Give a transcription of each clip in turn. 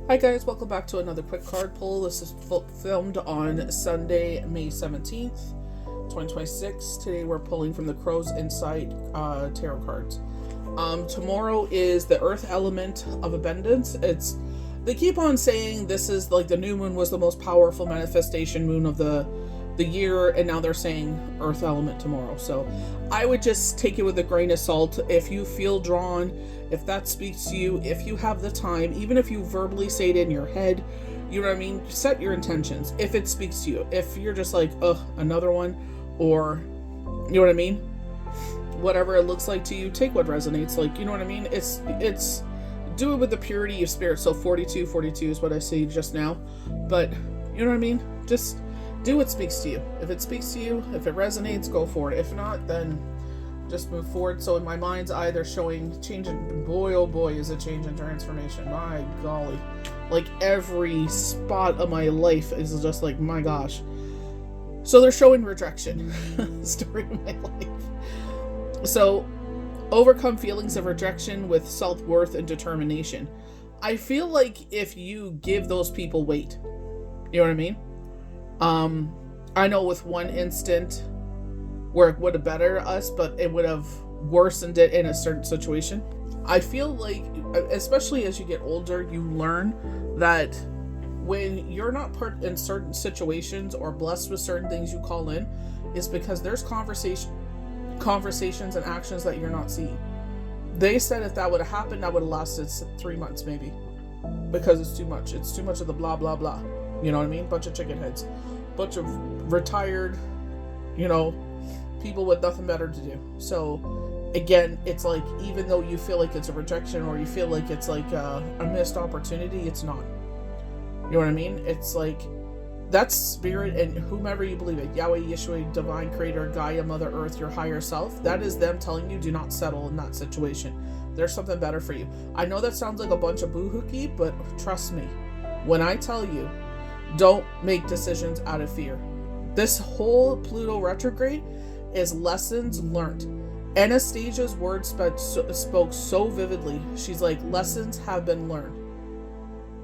Hi guys, welcome back to another quick card pull. This is filmed on Sunday, May 17th, 2026. Today we're pulling from the Crow's Insight tarot cards. Tomorrow is the earth element of abundance. They keep on saying this is like the new moon was the most powerful manifestation moon of the year, and now they're saying earth element tomorrow. So I would just take it with a grain of salt. If you feel drawn, if that speaks to you, if you have the time, even if you verbally say it in your head, you know what I mean, set your intentions if it speaks to you. If you're just like, ugh, another one, or you know what I mean, whatever it looks like to you, take what resonates. Like, you know what I mean, it's do it with the purity of spirit. So 42 is what I say just now, but you know what I mean, just do what speaks to you. If it speaks to you, if it resonates, go for it. If not, then just move forward. So in my mind's eye, they're showing change, and boy, oh boy, is a change and transformation. My golly. Like every spot of my life is just like, my gosh. So they're showing rejection. Story of my life. So overcome feelings of rejection with self-worth and determination. I feel like if you give those people weight, you know what I mean? I know with one instant where it would have bettered us, but it would have worsened it in a certain situation. I feel like, especially as you get older, you learn that when you're not put in certain situations or blessed with certain things you call in, is because there's conversations and actions that you're not seeing. They said if that would have happened, that would have lasted 3 months maybe, because it's too much. It's too much of the blah, blah, blah. You know what I mean? Bunch of chicken heads. Bunch of retired, people with nothing better to do. So, again, it's like, even though you feel like it's a rejection or you feel like it's like a missed opportunity, it's not. You know what I mean? It's like, that's spirit and whomever you believe it, Yahweh, Yeshua, divine creator, Gaia, Mother Earth, your higher self, that is them telling you, do not settle in that situation. There's something better for you. I know that sounds like a bunch of boo-hooky, but trust me, when I tell you, don't make decisions out of fear. This whole Pluto retrograde is lessons learned. Anastasia's words spoke so vividly. She's like, lessons have been learned.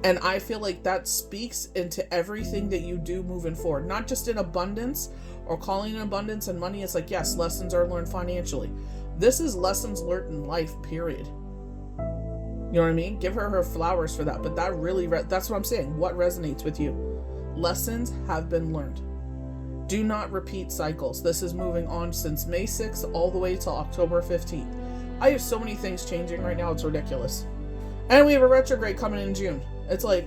And I feel like that speaks into everything that you do moving forward. Not just in abundance or calling in abundance and money. It's like, yes, lessons are learned financially. This is lessons learned in life, period. You know what I mean? Give her flowers for that. But that really, that's what I'm saying. What resonates with you? Lessons have been learned. Do not repeat cycles. This is moving on since May 6th all the way till October 15th. I have so many things changing right now, it's ridiculous. And we have a retrograde coming in June. It's like,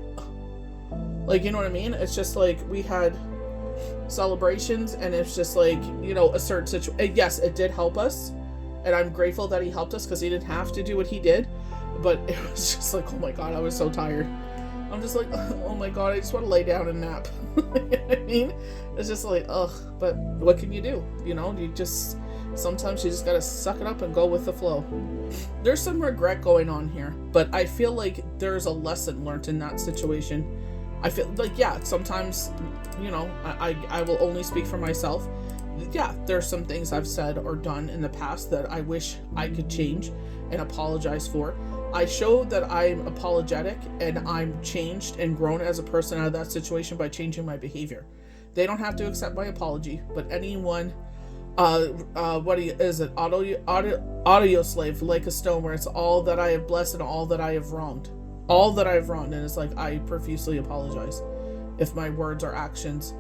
you know what I mean? It's just like we had celebrations and it's just like, a certain situation. Yes, it did help us. And I'm grateful that he helped us because he didn't have to do what he did. But it was just like, oh my God, I was so tired. I'm just like, oh my God, I just want to lay down and nap. You know what I mean? It's just like, ugh, but what can you do? Sometimes you just gotta suck it up and go with the flow. There's some regret going on here, but I feel like there's a lesson learned in that situation. I feel like, yeah, sometimes, I will only speak for myself. Yeah, there's some things I've said or done in the past that I wish I could change and apologize for. I showed that I'm apologetic and I'm changed and grown as a person out of that situation by changing my behavior. They don't have to accept my apology, but anyone, what is it? Audio slave, like a stone, where it's all that I have blessed and all that I have wronged. All that I have wronged, and it's like, I profusely apologize if my words or actions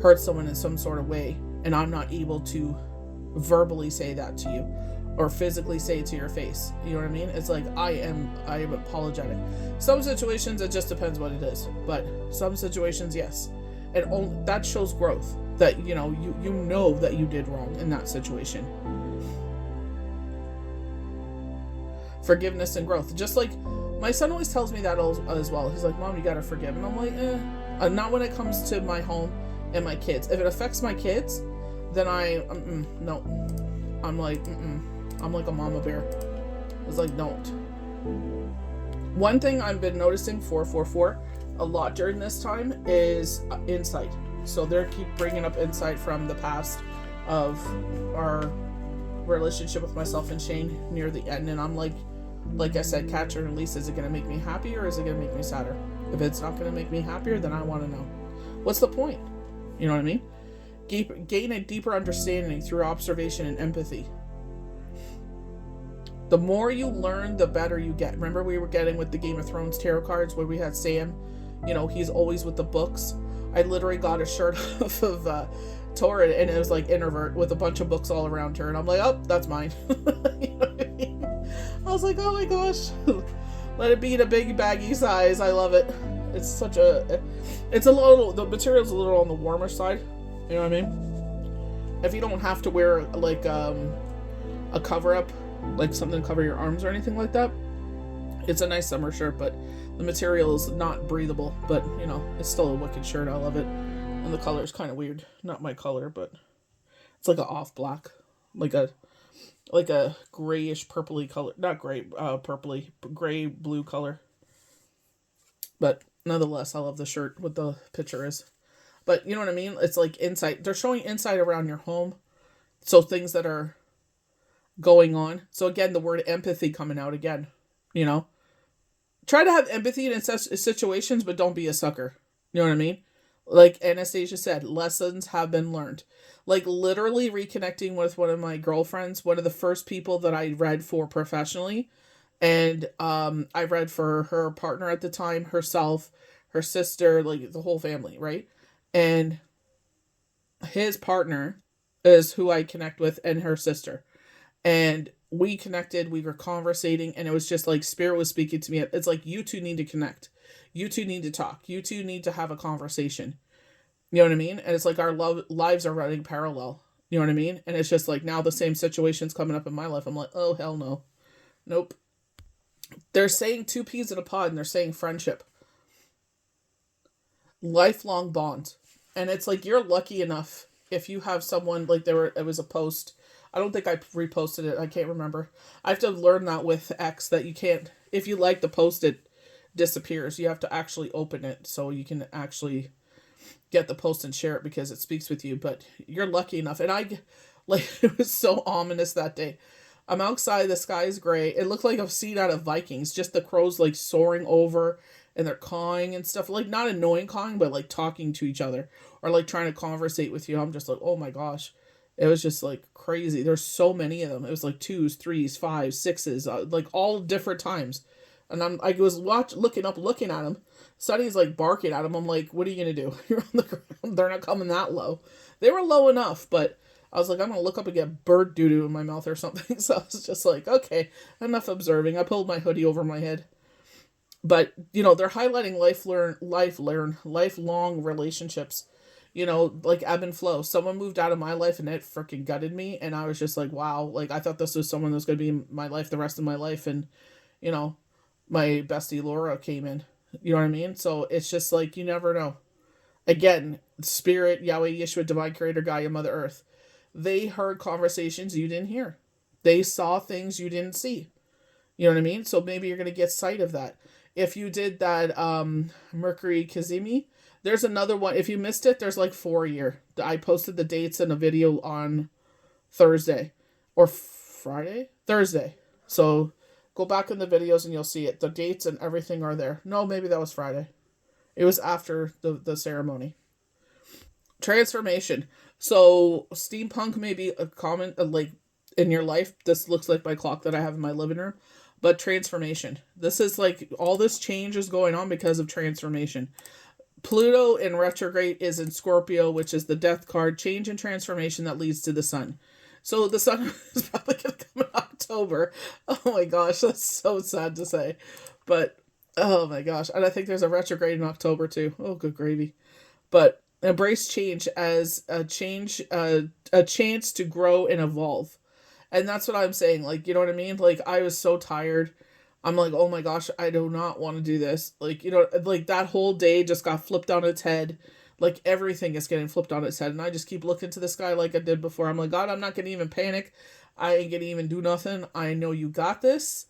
hurt someone in some sort of way, and I'm not able to verbally say that to you. Or physically say it to your face. You know what I mean? It's like, I am apologetic. Some situations, it just depends what it is. But some situations, yes. And that shows growth. That, you know that you did wrong in that situation. Forgiveness and growth. Just like, my son always tells me that as well. He's like, Mom, you gotta forgive. And I'm like, not when it comes to my home and my kids. If it affects my kids, then no. I'm like, I'm like a mama bear. It's like, don't. One thing I've been noticing 444 a lot during this time is insight. So they keep bringing up insight from the past of our relationship with myself and Shane near the end. And I'm like, like I said, catch and release. Is it going to make me happier or is it going to make me sadder? If it's not going to make me happier, then I want to know. What's the point? You know what I mean? Gain a deeper understanding through observation and empathy. The more you learn, the better you get. Remember we were getting with the Game of Thrones tarot cards where we had Sam, you know, he's always with the books. I literally got a shirt off of Torrid, and it was like introvert with a bunch of books all around her, and I'm like, oh, that's mine. You know what I mean? I was like, oh my gosh, let it be in a big baggy size. I love it. It's a little, the material's a little on the warmer side. You know what I mean? If you don't have to wear like a cover up, like something to cover your arms or anything like that, it's a nice summer shirt, but the material is not breathable. But you know, it's still a wicked shirt. I love it. And the color is kind of weird. Not my color, but it's like a off black, like a grayish purpley color. Not gray, purpley, gray blue color. But nonetheless, I love the shirt. What the picture is. But you know what I mean? It's like inside. They're showing inside around your home. So things that are going on. So again, the word empathy coming out again. You know, try to have empathy in situations, but don't be a sucker. You know what I mean? Like Anastasia said, lessons have been learned. Like literally reconnecting with one of my girlfriends, one of the first people that I read for professionally. And I read for her partner at the time, herself, her sister, like the whole family, right? And his partner is who I connect with, and her sister. And we connected, we were conversating, and it was just like Spirit was speaking to me. It's like, you two need to connect. You two need to talk. You two need to have a conversation. You know what I mean? And it's like our lives are running parallel. You know what I mean? And it's just like now the same situation's coming up in my life. I'm like, oh, hell no. Nope. They're saying two peas in a pod, and they're saying friendship. Lifelong bond. And it's like, you're lucky enough if you have someone, like it was a post. I don't think I reposted it. I can't remember. I have to learn that with X, that you can't, if you like the post, it disappears. You have to actually open it so you can actually get the post and share it because it speaks with you. But you're lucky enough. And it was so ominous that day. I'm outside, the sky is gray. It looked like a scene out of Vikings. Just the crows like soaring over and they're cawing and stuff. Like not annoying cawing, but like talking to each other or like trying to conversate with you. I'm just like, oh my gosh. It was just like crazy. There's so many of them. It was like 2s, 3s, 5s, 6s, like all different times. And I was looking at him. Sonny's like barking at him. I'm like, what are you going to do? You're on the ground. They're not coming that low. They were low enough, but I was like, I'm going to look up and get bird doo-doo in my mouth or something. So I was just like, okay, enough observing. I pulled my hoodie over my head. But, you know, they're highlighting lifelong relationships. You know, like ebb and flow. Someone moved out of my life and it freaking gutted me. And I was just like, wow. Like, I thought this was someone that was going to be in my life the rest of my life. And, you know, my bestie Laura came in. You know what I mean? So it's just like, you never know. Again, Spirit, Yahweh, Yeshua, Divine Creator, Gaia, Mother Earth. They heard conversations you didn't hear. They saw things you didn't see. You know what I mean? So maybe you're going to get sight of that. If you did that Mercury Kazemi, there's another one. If you missed it, there's like 4 a year. I posted the dates in a video on Thursday or Friday? Thursday. So go back in the videos and you'll see it. The dates and everything are there. No, maybe that was Friday. It was after the ceremony. Transformation. So steampunk may be a common, like in your life. This looks like my clock that I have in my living room. But transformation. This is like all this change is going on because of transformation. Pluto in retrograde is in Scorpio, which is the death card. Change and transformation that leads to the sun. So the sun is probably going to come in October. Oh my gosh, that's so sad to say. But, oh my gosh. And I think there's a retrograde in October too. Oh, good gravy. But embrace change as a chance to grow and evolve. And that's what I'm saying. Like, you know what I mean? Like, I was so tired. I'm like, oh my gosh, I do not want to do this. Like, you know, like that whole day just got flipped on its head. Like everything is getting flipped on its head. And I just keep looking to the sky like I did before. I'm like, God, I'm not going to even panic. I ain't going to even do nothing. I know you got this.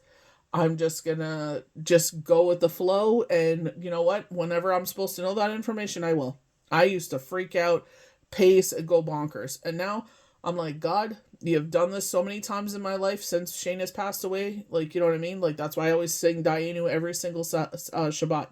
I'm just going to just go with the flow. And you know what? Whenever I'm supposed to know that information, I will. I used to freak out, pace, and go bonkers. And now I'm like, God, You've done this so many times in my life since Shane has passed away. Like, you know what I mean? Like, that's why I always sing Dayenu every single Shabbat.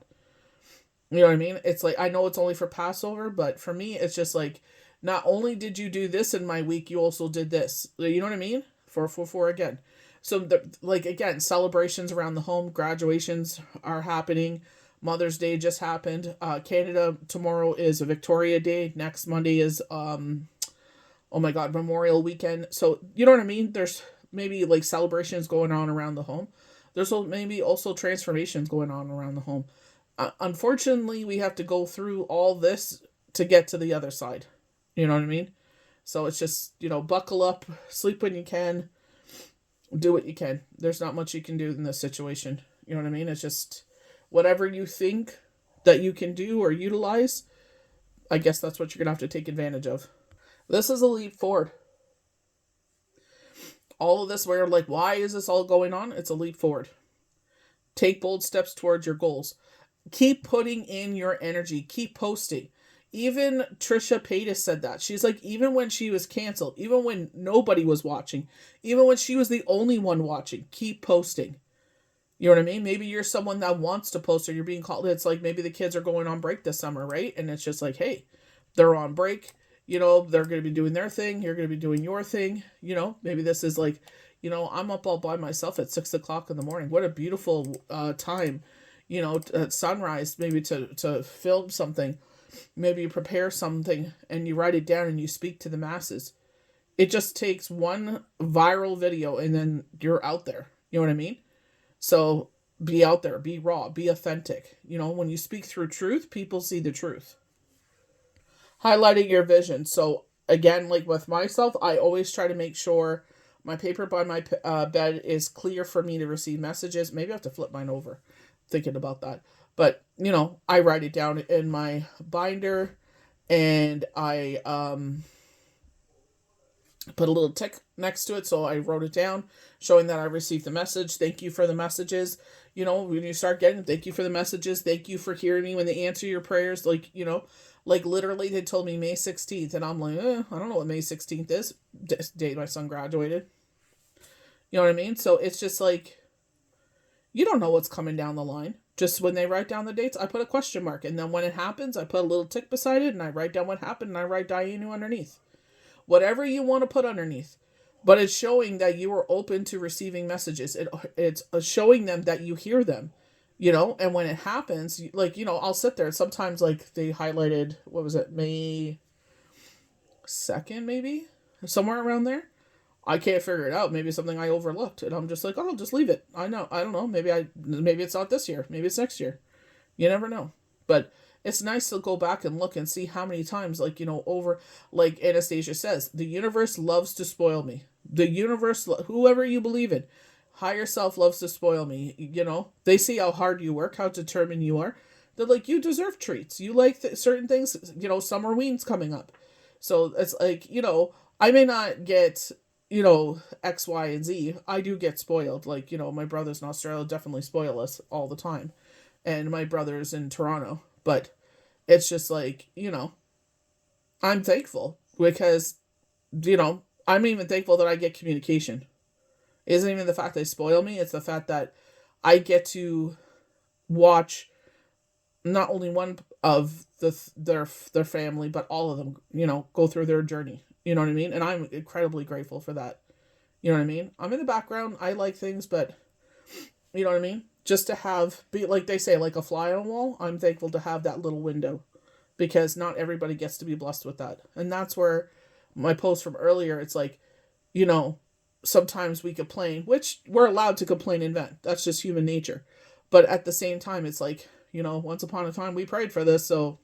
You know what I mean? It's like, I know it's only for Passover, but for me, it's just like, not only did you do this in my week, you also did this. You know what I mean? 444 again. So, like, again, celebrations around the home, graduations are happening. Mother's Day just happened. Canada, tomorrow is a Victoria Day. Next Monday is, oh my God, Memorial Weekend. So, you know what I mean? There's maybe like celebrations going on around the home. There's maybe also transformations going on around the home. Unfortunately, we have to go through all this to get to the other side. You know what I mean? So it's just, buckle up, sleep when you can, do what you can. There's not much you can do in this situation. You know what I mean? It's just whatever you think that you can do or utilize, I guess that's what you're going to have to take advantage of. This is a leap forward. All of this, where like, why is this all going on? It's a leap forward. Take bold steps towards your goals. Keep putting in your energy. Keep posting. Even Trisha Paytas said that. She's like, even when she was canceled, even when nobody was watching, even when she was the only one watching, keep posting. You know what I mean? Maybe you're someone that wants to post, or you're being called. It's like maybe the kids are going on break this summer, right? And it's just like, hey, they're on break. They're going to be doing their thing. You're going to be doing your thing. Maybe this is like, I'm up all by myself at 6 o'clock in the morning. What a beautiful time, at sunrise, maybe to film something. Maybe you prepare something and you write it down and you speak to the masses. It just takes one viral video and then you're out there. You know what I mean? So be out there, be raw, be authentic. When you speak through truth, people see the truth. Highlighting your vision. So again, like with myself, I always try to make sure my paper by my bed is clear for me to receive messages. Maybe I have to flip mine over, thinking about that. But, I write it down in my binder, and I put a little tick next to it. So I wrote it down, showing that I received the message. Thank you for the messages. When you start getting, thank you for the messages. Thank you for hearing me when they answer your prayers. Like, like literally they told me May 16th, and I'm like, I don't know what May 16th is. This day my son graduated. You know what I mean? So it's just like, you don't know what's coming down the line. Just when they write down the dates, I put a question mark. And then when it happens, I put a little tick beside it and I write down what happened and I write Dayenu underneath. Whatever you want to put underneath. But it's showing that you are open to receiving messages. It's showing them that you hear them, and when it happens, like, I'll sit there. Sometimes, like, they highlighted, what was it, May 2nd, maybe? Somewhere around there. I can't figure it out. Maybe it's something I overlooked, and I'm just like, oh, just leave it. I don't know. Maybe it's not this year. Maybe it's next year. You never know. But it's nice to go back and look and see how many times, like, over, like Anastasia says, the universe loves to spoil me. The universe, whoever you believe in, higher self loves to spoil me. They see how hard you work, how determined you are. They're like, you deserve treats. You like certain things. Summer ween's coming up. So it's like, I may not get, X, Y, and Z. I do get spoiled. Like, my brothers in Australia definitely spoil us all the time. And my brothers in Toronto. But it's just like, I'm thankful because, I'm even thankful that I get communication. It isn't even the fact they spoil me. It's the fact that I get to watch not only one of their family, but all of them, go through their journey. You know what I mean? And I'm incredibly grateful for that. You know what I mean? I'm in the background. I like things, but you know what I mean? Just to be like they say, like a fly on a wall, I'm thankful to have that little window because not everybody gets to be blessed with that. And that's where my post from earlier, it's like, sometimes we complain, which we're allowed to complain and vent. That's just human nature. But at the same time, it's like, once upon a time we prayed for this, so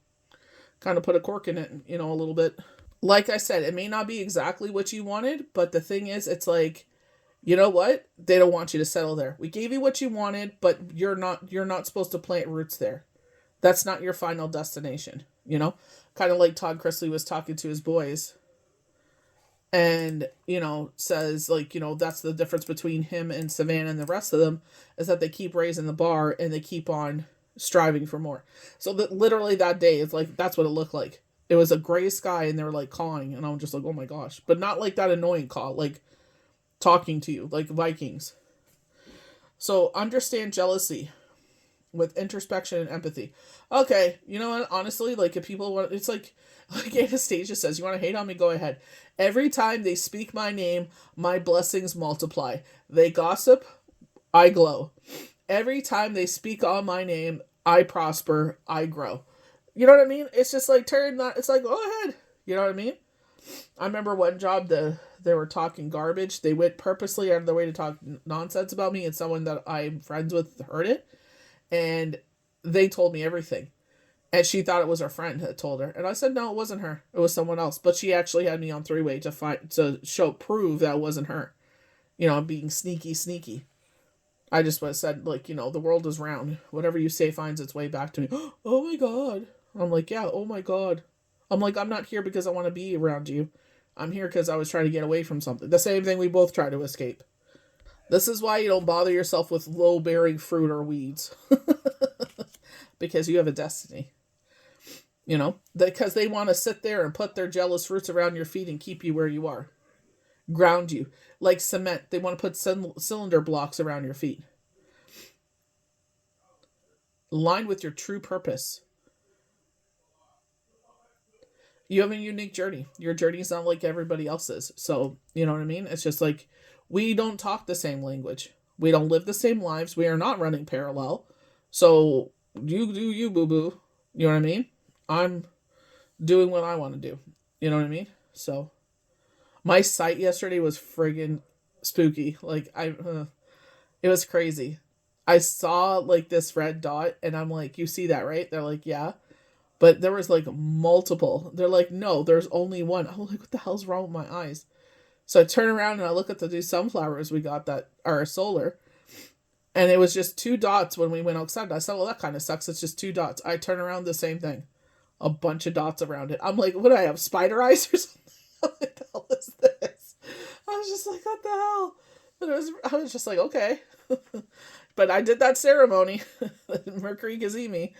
kind of put a cork in it, a little bit. Like I said, it may not be exactly what you wanted, but the thing is, it's like, you know what? They don't want you to settle there. We gave you what you wanted, but you're not supposed to plant roots there. That's not your final destination, Kind of like Todd Chrisley was talking to his boys and, says like, that's the difference between him and Savannah and the rest of them is that they keep raising the bar and they keep on striving for more. So that literally that day, it's like, that's what it looked like. It was a gray sky and they were like cawing, and I'm just like, oh my gosh. But not like that annoying caw, like talking to you, like Vikings. So understand jealousy with introspection and empathy. Okay, you know what? Honestly, like if people want, it's like Anastasia says, you want to hate on me, go ahead. Every time they speak my name, my blessings multiply. They gossip, I glow. Every time they speak on my name, I prosper, I grow. You know what I mean? It's just like turn that. It's like go ahead. You know what I mean? I remember one job they were talking garbage. They went purposely out of their way to talk nonsense about me, and someone that I'm friends with heard it, and they told me everything. And she thought it was her friend that told her, and I said no, it wasn't her. It was someone else. But she actually had me on three-way to prove that it wasn't her. You know, being sneaky. I just was said like, you know, the world is round. Whatever you say finds its way back to me. Oh my god. I'm like, yeah. Oh my god. I'm like, I'm not here because I want to be around you. I'm here because I was trying to get away from something. The same thing we both try to escape. This is why you don't bother yourself with low-bearing fruit or weeds. Because you have a destiny. You know? Because they want to sit there and put their jealous fruits around your feet and keep you where you are. Ground you. Like cement. They want to put cylinder blocks around your feet. Align with your true purpose. You have a unique journey. Your journey is not like everybody else's. So, you know what I mean? It's just like, we don't talk the same language. We don't live the same lives. We are not running parallel. So, you do you, boo-boo. You know what I mean? I'm doing what I want to do. You know what I mean? So, my sight yesterday was friggin' spooky. Like, it was crazy. I saw, like, this red dot, and I'm like, you see that, right? They're like, yeah. But there was like multiple. They're like, no, there's only one. I'm like, what the hell's wrong with my eyes? So I turn around and I look at the new sunflowers we got that are solar. And it was just two dots when we went outside. I said, well, that kind of sucks. It's just two dots. I turn around, the same thing. A bunch of dots around it. I'm like, what do I have? Spider eyes or something? What the hell is this? I was just like, what the hell? But I was just like, okay. But I did that ceremony. Mercury Gazimi.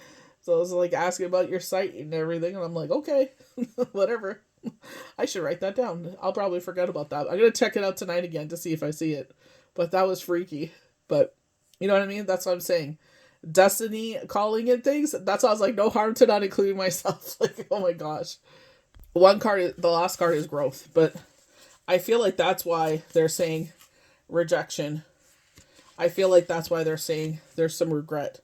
So I was like asking about your sight and everything, and I'm like, okay, whatever. I should write that down. I'll probably forget about that. I'm gonna check it out tonight again to see if I see it. But that was freaky. But you know what I mean? That's what I'm saying. Destiny calling in things. That's why I was like, no harm to not including myself. Like, oh my gosh. One card, the last card is growth, but I feel like that's why they're saying rejection. I feel like that's why they're saying there's some regret.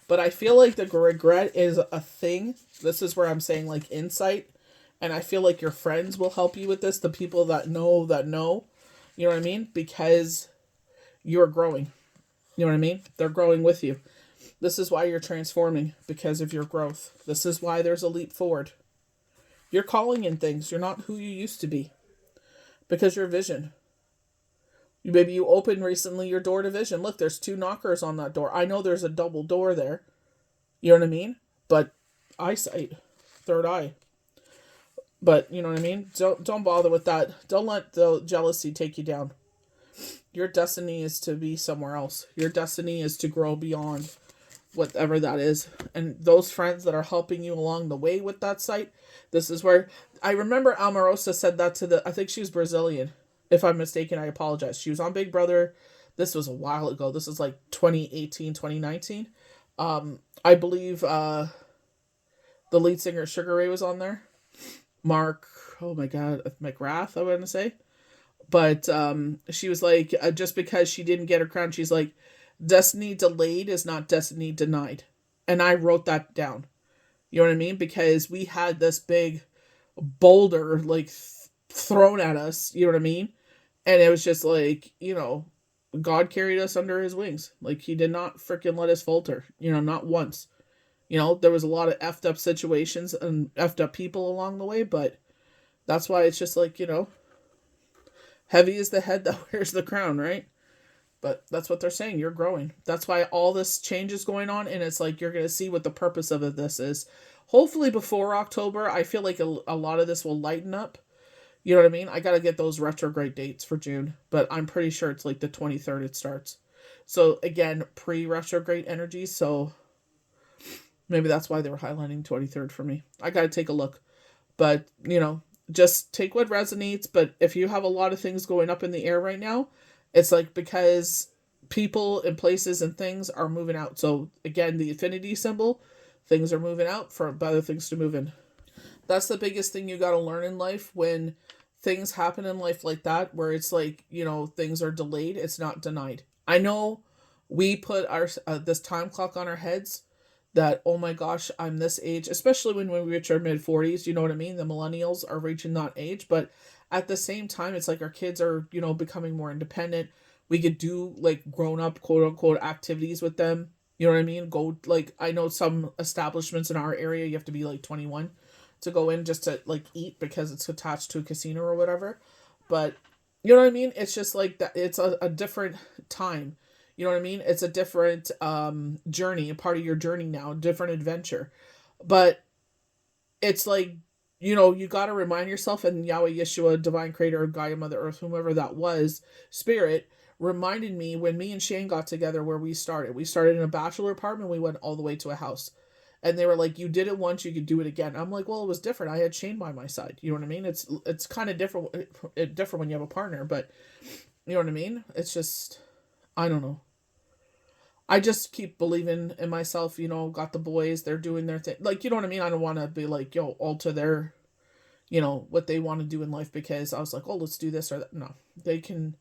But I feel like the regret is a thing. This is where I'm saying like insight. And I feel like your friends will help you with this. The people that know. You know what I mean? Because you're growing. You know what I mean? They're growing with you. This is why you're transforming. Because of your growth. This is why there's a leap forward. You're calling in things. You're not who you used to be. Because your vision. Maybe you opened recently your door to vision. Look, there's two knockers on that door. I know there's a double door there. You know what I mean? But eyesight, third eye. But you know what I mean? Don't bother with that. Don't let the jealousy take you down. Your destiny is to be somewhere else. Your destiny is to grow beyond whatever that is. And those friends that are helping you along the way with that sight, this is where I remember Omarosa said that to I think she was Brazilian. If I'm mistaken, I apologize. She was on Big Brother. This was a while ago. This is like 2018, 2019. I believe the lead singer Sugar Ray was on there. Mark, oh my God, McGrath, I want to say. But she was like, just because she didn't get her crown, she's like, destiny delayed is not destiny denied. And I wrote that down. You know what I mean? Because we had this big boulder, like, thrown at us, you know what I mean? And it was just like, you know, God carried us under his wings. Like, he did not freaking let us falter, you know, not once. You know, there was a lot of effed up situations and effed up people along the way, but that's why it's just like, you know, heavy is the head that wears the crown, right? But that's what they're saying. You're growing. That's why all this change is going on, and it's like you're going to see what the purpose of this is. Hopefully before October, I feel like a lot of this will lighten up. You know what I mean? I got to get those retrograde dates for June, but I'm pretty sure it's like the 23rd it starts. So again, pre-retrograde energy, so maybe that's why they were highlighting 23rd for me. I got to take a look. But, just take what resonates. But if you have a lot of things going up in the air right now, it's like because people and places and things are moving out. So again, the infinity symbol, things are moving out for other things to move in. That's the biggest thing you got to learn in life when things happen in life like that, where it's like, things are delayed, it's not denied. I know we put our this time clock on our heads that, oh my gosh, I'm this age, especially when we reach our mid 40s, you know what I mean? The millennials are reaching that age, but at the same time, it's like our kids are, becoming more independent. We could do like grown up, quote unquote, activities with them. You know what I mean? Go, like, I know some establishments in our area, you have to be like 21 to go in just to like eat because it's attached to a casino or whatever. But you know what I mean? It's just like that. It's a different time. You know what I mean? It's a different journey, a part of your journey now, different adventure. But it's like, you got to remind yourself, and Yahweh, Yeshua, Divine Creator, Gaia, Mother Earth, whomever that was, Spirit, reminded me when me and Shane got together where we started. We started in a bachelor apartment, we went all the way to a house. And they were like, you did it once, you could do it again. I'm like, well, it was different. I had Shane by my side. You know what I mean? It's kind of different when you have a partner, but you know what I mean? It's just, I don't know. I just keep believing in myself, got the boys, they're doing their thing. Like, you know what I mean? I don't want to be like, yo, alter their, what they want to do in life because I was like, oh, let's do this or that. No, they can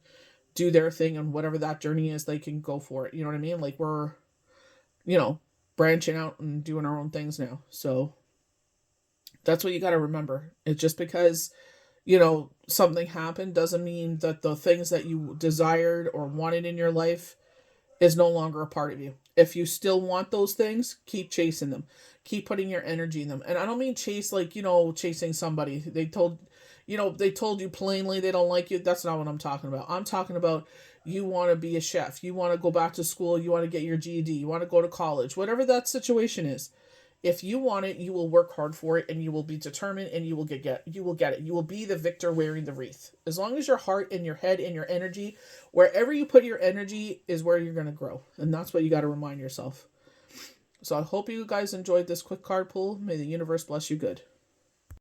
do their thing, and whatever that journey is, they can go for it. You know what I mean? Like, we're, you know, branching out and doing our own things now. So that's what you got to remember. It's just because, something happened doesn't mean that the things that you desired or wanted in your life is no longer a part of you. If you still want those things, keep chasing them. Keep putting your energy in them. And I don't mean chase like, chasing somebody. They told you plainly they don't like you. That's not what I'm talking about. I'm talking about you want to be a chef. You want to go back to school. You want to get your GED. You want to go to college. Whatever that situation is. If you want it, you will work hard for it, and you will be determined, and you will get it. You will be the victor wearing the wreath. As long as your heart and your head and your energy, wherever you put your energy is where you're going to grow. And that's what you got to remind yourself. So I hope you guys enjoyed this quick card pull. May the universe bless you good.